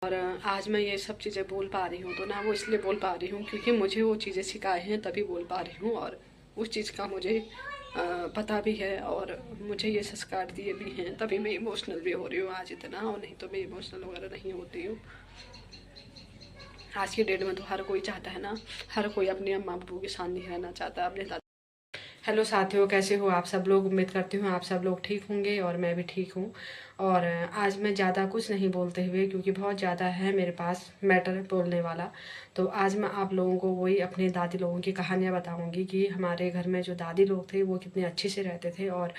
और आज मैं ये सब चीज़ें बोल पा रही हूँ तो ना वो इसलिए बोल पा रही हूँ क्योंकि मुझे वो चीज़ें सिखाए हैं तभी बोल पा रही हूँ। और उस चीज़ का मुझे पता भी है और मुझे ये संस्कार दिए भी हैं तभी मैं इमोशनल भी हो रही हूँ आज इतना, और नहीं तो मैं इमोशनल वगैरह नहीं होती हूँ। आज की डेट में तो हर कोई चाहता है ना, हर कोई अपने अम्मा बाबू के साथ नहीं रहना चाहता, अपने दादा। हेलो साथियों, कैसे हो आप सब लोग? उम्मीद करती हूँ आप सब लोग ठीक होंगे और मैं भी ठीक हूँ। और आज मैं ज़्यादा कुछ नहीं बोलते हुए, क्योंकि बहुत ज़्यादा है मेरे पास मैटर बोलने वाला, तो आज मैं आप लोगों को वही अपने दादी लोगों की कहानियाँ बताऊँगी कि हमारे घर में जो दादी लोग थे वो कितने अच्छे से रहते थे और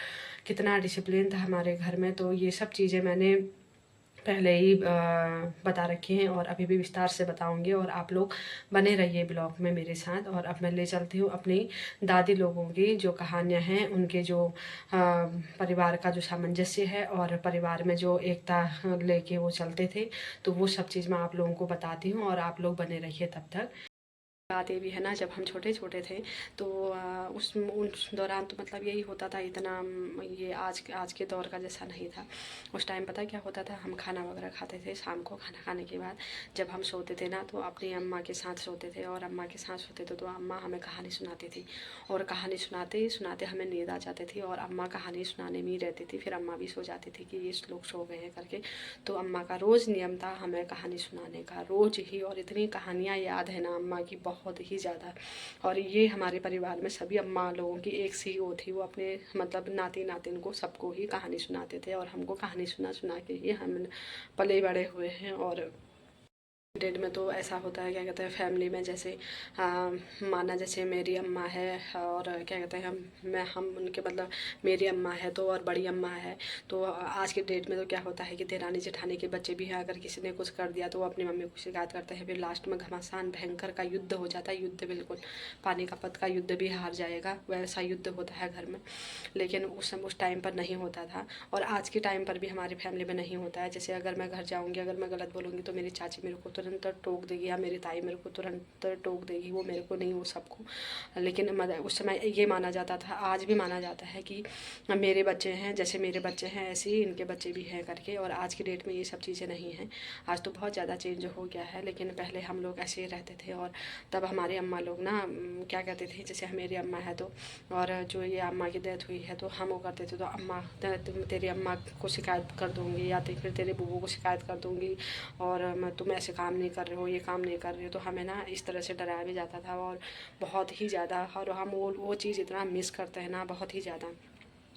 कितना डिसिप्लिन था हमारे घर में। तो ये सब चीज़ें मैंने पहले ही बता रखी हैं और अभी भी विस्तार से बताऊंगी, और आप लोग बने रहिए ब्लॉग में मेरे साथ। और अब मैं ले चलती हूँ अपनी दादी लोगों की जो कहानियाँ हैं, उनके जो परिवार का जो सामंजस्य है और परिवार में जो एकता लेके वो चलते थे, तो वो सब चीज़ मैं आप लोगों को बताती हूँ और आप लोग बने रहिए तब तक। बात ये भी है ना, जब हम छोटे छोटे थे तो उस दौरान तो मतलब यही होता था, इतना ये आज के दौर का जैसा नहीं था। उस टाइम पता क्या होता था, हम खाना वगैरह खाते थे शाम को, खाना खाने के बाद जब हम सोते थे ना तो अपनी अम्मा के साथ सोते थे, और अम्मा के साथ सोते थे तो अम्मा हमें कहानी सुनाती थी, और कहानी सुनाते सुनाते हमें नींद आ जाती थी, और अम्मा कहानी सुनाने में ही रहती थी। फिर अम्मा भी सो जाती थी कि ये लोग सो गए हैं करके। तो अम्मा का रोज़ नियम था हमें कहानी सुनाने का, रोज़ ही। और इतनी कहानियाँ याद है ना अम्मा की, बहुत ही ज़्यादा। और ये हमारे परिवार में सभी अम्मा लोगों की एक सी वो थी, वो अपने मतलब नाती नातिन को सबको ही कहानी सुनाते थे, और हमको कहानी सुना सुना के ही हम पले बड़े हुए हैं। और डेट में तो ऐसा होता है, क्या कहते हैं, फैमिली में जैसे माना जैसे मेरी अम्मा है और क्या कहते हैं हम उनके मतलब मेरी अम्मा है तो और बड़ी अम्मा है, तो आज के डेट में तो क्या होता है कि देरानी जेठानी के बच्चे भी हैं, अगर किसी ने कुछ कर दिया तो वो अपनी मम्मी को शिकायत करते हैं, फिर लास्ट में घमासान भयंकर का युद्ध हो जाता है। युद्ध बिल्कुल पानी का पत का युद्ध भी हार जाएगा वैसा युद्ध होता है घर में। लेकिन उस टाइम पर नहीं होता था, और आज के टाइम पर भी हमारी फैमिली में नहीं होता है। जैसे अगर मैं घर जाऊँगी, अगर मैं गलत बोलूँगी तो मेरी चाची मेरे को तुरंत टोक देगी, या मेरी ताई मेरे को तुरंत टोक देगी, वो मेरे को नहीं, वो सबको। लेकिन उस समय ये माना जाता था, आज भी माना जाता है कि मेरे बच्चे हैं, जैसे मेरे बच्चे हैं ऐसे ही इनके बच्चे भी हैं करके। और आज की डेट में ये सब चीज़ें नहीं हैं, आज तो बहुत ज़्यादा चेंज हो गया है, लेकिन पहले हम लोग ऐसे ही रहते थे। और तब हमारे अम्मा लोग ना क्या कहते थे, जैसे मेरी अम्मा है तो, और जो ये अम्मा की डेथ हुई है तो हम वो करते थे तो अम्मा तेरी अम्मा को शिकायत कर दूँगी, या तो फिर तेरे बुबू को शिकायत कर दूँगी, और मैं तुम ऐसे काम नहीं कर रहे हो, ये काम नहीं कर रहे हो। तो हमें ना इस तरह से डराया भी जाता था, और बहुत ही ज़्यादा। और हम वो चीज़ इतना मिस करते हैं ना, बहुत ही ज़्यादा।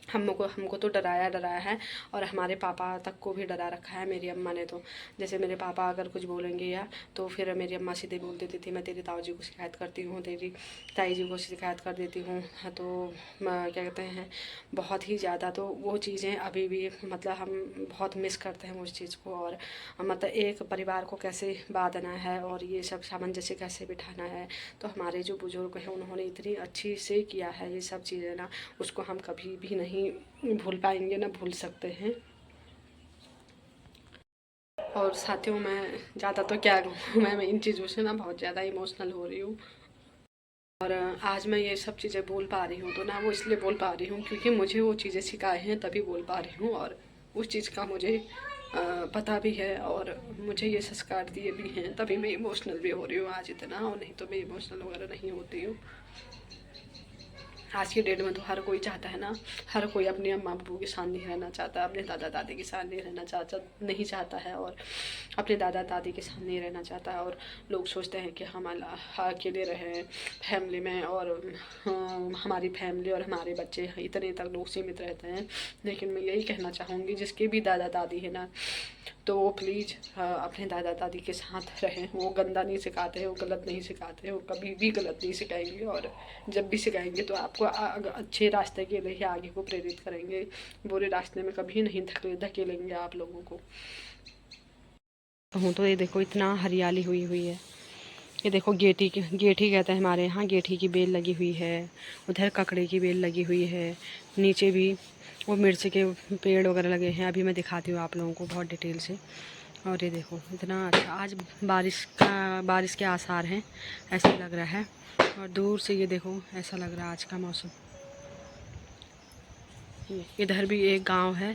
हमको तो डराया है, और हमारे पापा तक को भी डरा रखा है मेरी अम्मा ने तो। जैसे मेरे पापा अगर कुछ बोलेंगे या तो फिर मेरी अम्मा सीधे बोल देती थी, मैं तेरी ताऊ जी को शिकायत करती हूँ, तेरी ताई जी को शिकायत कर देती हूँ। हाँ, तो क्या कहते हैं, बहुत ही ज़्यादा। तो वो चीज़ें अभी भी मतलब हम बहुत मिस करते हैं उस चीज़ को, और मतलब एक परिवार को कैसे बांधना है और ये सब सामंजस्य कैसे बिठाना है। तो हमारे जो बुजुर्ग हैं उन्होंने इतनी अच्छी से किया है ये सब चीज़ें ना, उसको हम कभी भी नहीं भूल पाएंगे, ना भूल सकते हैं। और साथियों, मैं ज़्यादा तो क्या कहूँ, मैं इन चीज़ों से ना बहुत ज़्यादा इमोशनल हो रही हूँ। और आज मैं ये सब चीज़ें बोल पा रही हूँ तो ना वो इसलिए बोल पा रही हूँ क्योंकि मुझे वो चीज़ें सिखाए हैं तभी बोल पा रही हूँ, और उस चीज़ का मुझे पता भी है, और मुझे ये संस्कार दिए भी हैं तभी मैं इमोशनल भी हो रही हूँ आज इतना, और नहीं तो मैं इमोशनल वगैरह नहीं होती हूँ। आज की डेट में तो हर कोई चाहता है ना, हर कोई अपने अम्मा बाबू के साथ नहीं रहना चाहता, अपने दादा दादी के साथ नहीं चाहता है, और अपने दादा दादी के साथ नहीं रहना चाहता है। और लोग सोचते हैं कि हम अकेले रहें फैमिली में, और हमारी फैमिली और हमारे बच्चे इतने तक लोग सीमित रहते हैं। लेकिन मैं यही कहना चाहूँगी, जिसके भी दादा दादी है ना, तो वो प्लीज़ अपने दादा दादी के साथ रहें। वो गंदा नहीं सिखाते हैं, वो गलत नहीं सिखाते हैं, वो कभी भी गलत नहीं सिखाएंगे, और जब भी सिखाएंगे तो आपको अच्छे रास्ते के लिए आगे को प्रेरित करेंगे, बुरे रास्ते में कभी नहीं धकेलेंगे आप लोगों को। हूँ तो ये देखो इतना हरियाली हुई हुई है, ये देखो गेठी कहते हैं हमारे यहाँ, गेठी की बेल लगी हुई है, उधर ककड़े की बेल लगी हुई है, नीचे भी वो मिर्च के पेड़ वगैरह लगे हैं। अभी मैं दिखाती हूँ आप लोगों को बहुत डिटेल से। और ये देखो इतना अच्छा, आज बारिश के आसार हैं ऐसा लग रहा है। और दूर से ये देखो ऐसा लग रहा है आज का मौसम। इधर भी एक गांव है,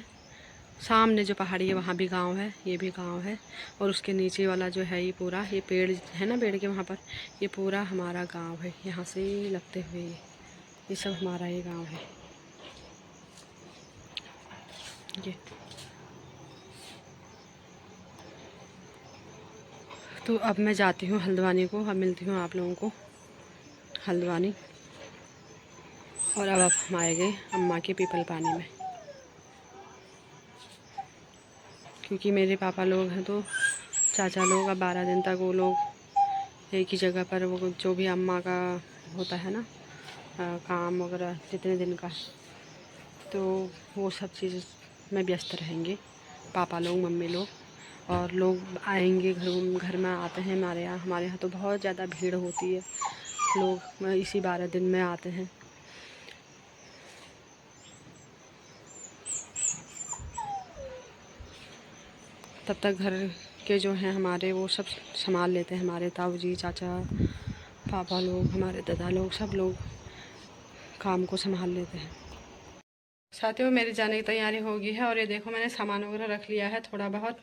सामने जो पहाड़ी है वहाँ भी गांव है, ये भी गांव है। और उसके नीचे वाला जो है ये पूरा, ये पेड़ है ना पेड़ के वहाँ पर, ये पूरा हमारा गांव है। यहाँ से लगते हुए ये सब हमारा ये गांव है। ये तो अब मैं जाती हूँ हल्द्वानी को, अब मिलती हूँ आप लोगों को हल्द्वानी। और अब हम आए गए अम्मा के पीपल पानी में, क्योंकि मेरे पापा लोग हैं तो चाचा लोग अब 12 दिन तक वो लोग एक ही जगह पर, वो जो भी अम्मा का होता है ना काम वगैरह जितने दिन का, तो वो सब चीज़ में व्यस्त रहेंगे पापा लोग, मम्मी लोग। और लोग आएंगे घर में आते हैं हमारे यहाँ तो बहुत ज़्यादा भीड़ होती है, लोग इसी 12 दिन में आते हैं। तब तक घर के जो हैं हमारे वो सब संभाल लेते हैं, हमारे ताऊ जी, चाचा, पापा लोग, हमारे दादा लोग, सब लोग काम को संभाल लेते हैं। साथियों मेरी जाने की तैयारी हो गई है, और ये देखो मैंने सामान वगैरह रख लिया है थोड़ा बहुत।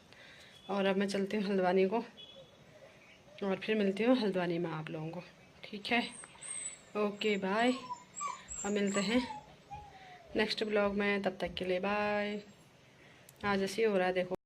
और अब मैं चलती हूँ हल्द्वानी को, और फिर मिलती हूँ हल्द्वानी में आप लोगों को, ठीक है? ओके बाय, अब मिलते हैं नेक्स्ट ब्लॉग में, तब तक के लिए बाय। आज ऐसे ही हो रहा है देखो।